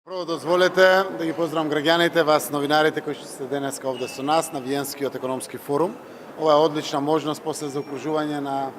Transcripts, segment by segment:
Прво дозволете да ги поздравам граѓаните, вас новинарите кои што сте денеска овде со нас на Виенскиот економски форум. Ова е одлична можност после заокружување на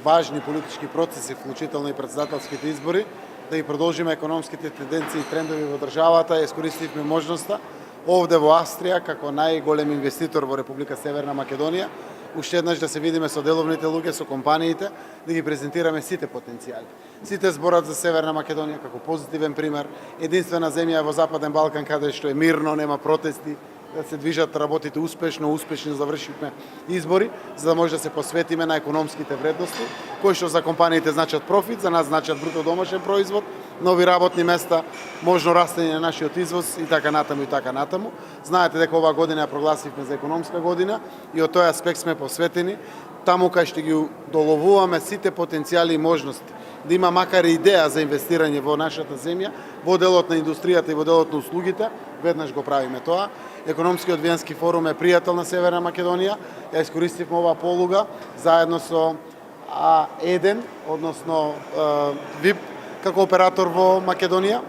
важни политички процеси, вклучително и претседателските избори, да ги продолжиме економските тенденции и трендови во државата. Искористивме можноста овде во Австрија, како најголем инвеститор во Република Северна Македонија, уште еднаш да се видиме со деловните луѓе, со компаниите, да ги презентираме сите потенцијали. Сите зборат за Северна Македонија како позитивен пример, единствена земја во Западен Балкан каде што е мирно, нема протести, да се движат работите успешно завршивме избори, за да може да се посветиме на економските вредности, кои што за компаниите значат профит, за нас значат бруто домашен производ, нови работни места, можно растење на нашиот извоз и така натаму и така натаму. Знаете дека оваа година ја прогласивме за економска година и од тој аспект сме посветени таму кај што ги доловуваме сите потенцијали и можности. Да има макар и идеја за инвестирање во нашата земја, во делот на индустријата и во делот на услугите, веднаш го правиме тоа. Економскиот Виенски форум е пријател на Северна Македонија. Ја искористивме оваа полуга заедно со А1, односно ВИП, како оператор во Македонија,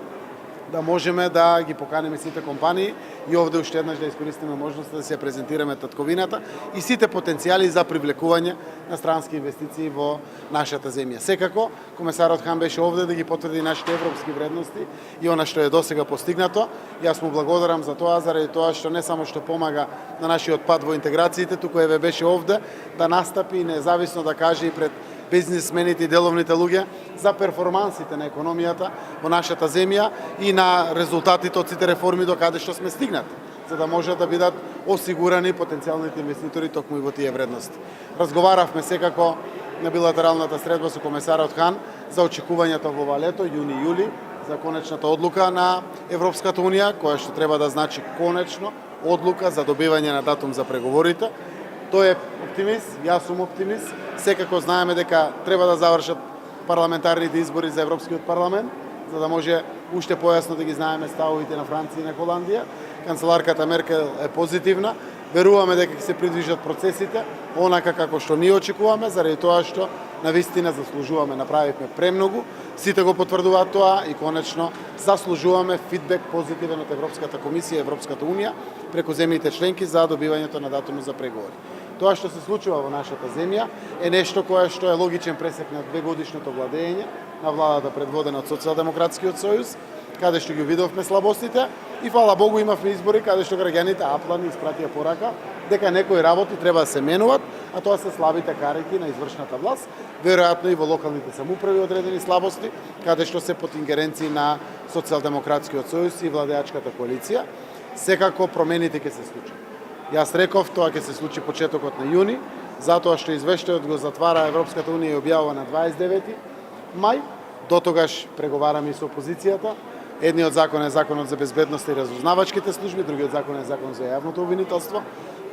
да можеме да ги поканиме сите компании и овде уште еднаш да искористиме можноста да се презентираме татковината и сите потенцијали за привлекување на странски инвестиции во нашата земја. Секако, комесарот Хан беше овде да ги потврди нашите европски вредности и она што е досега постигнато. Јас му благодарам за тоа, заради тоа што не само што помага на нашиот пат во интеграциите, туку еве беше овде да настапи независно да каже и пред бизнисмените и деловните луѓе за перформансите на економијата во нашата земја и на резултатите од сите реформи до каде што сме стигнати, за да можат да бидат осигурани потенцијалните инвеститори токму и во тие вредности. Разговаравме секако на билатералната средба со комесарот Хан за очекувањето во ова лето, јуни-јули, за конечната одлука на Европската унија, која што треба да значи конечно одлука за добивање на датум за преговорите. Тој е оптимист, јас сум оптимист. Секако знаеме дека треба да завршат парламентарните избори за Европскиот парламент, за да може уште појасно да ги знаеме ставовите на Франција и на Холандија. Канцеларката Меркел е позитивна. Веруваме дека ќе се придвижат процесите онака како што ние очекуваме, заради тоа што навистина заслужуваме, направивме премногу, сите го потврдуваат тоа и конечно заслужуваме фидбек позитивен од Европската комисија и Европската унија преку земјите членки за добивањето на датум за преговори. Тоа што се случува во нашата земја е нешто кое што е логичен пресек на двегодишното владење на владата предводена од Социјалдемократскиот сојуз, каде што ги видовме слабостите и фала Богу имавме избори каде што граѓаните аплани испратија порака дека некои работи треба да се менуваат, а тоа се слабите карики на извршната власт, веројатно и во локалните самоуправи одредени слабости, каде што се под ингеренции на Социјалдемократскиот сојуз и владеачката коалиција. Секако промените ќе се случат. Јас реков, тоа ќе се случи почетокот на јуни, затоа што извештајот го затвара Европската унија и објавува на 29 мај. До тогаш преговараме и со опозицијата. Едниот закон е законот за безбедност и разузнавачките служби, другиот закон е закон за јавното обвинителство.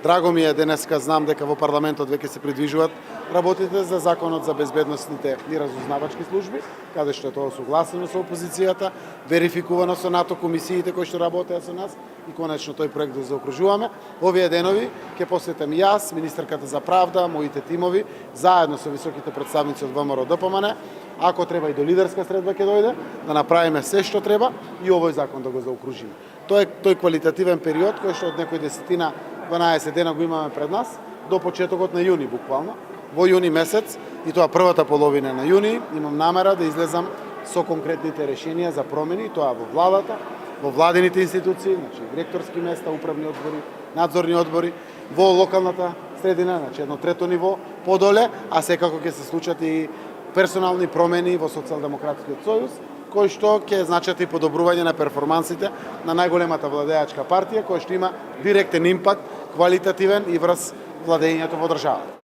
Драго ми е денеска, знам дека во парламентот веќе се придвижуваат работите за законот за безбедносните и разузнавачки служби, каде што е тоа согласено со опозицијата, верификувано со НАТО комисиите кои што работеат со нас и конечно тој проект го заокружуваме. Овие денови ќе посветам јас, министерката за правда, моите тимови, заедно со високите представници од ВМРО ДПМН, ако треба и до лидерска средба ќе дојде, да направиме се што треба и овој закон да го заокружиме. Тој квалитативен период кој што од некој 10-12 дена го имаме пред нас до почетокот на јуни буквално. Во јуни месец и тоа првата половина на јуни имам намера да излезам со конкретните решенија за промени, тоа во владата, во владините институции, значи ректорски места, управни одбори, надзорни одбори, во локалната средина, значи едно трето ниво подоле, а секако ќе се случат и персонални промени во Социјалдемократскиот сојуз, кои што ќе значат и подобрување на перформансите на најголемата владеачка партија, која што има директен импакт, квалитативен и врз владењето во државата.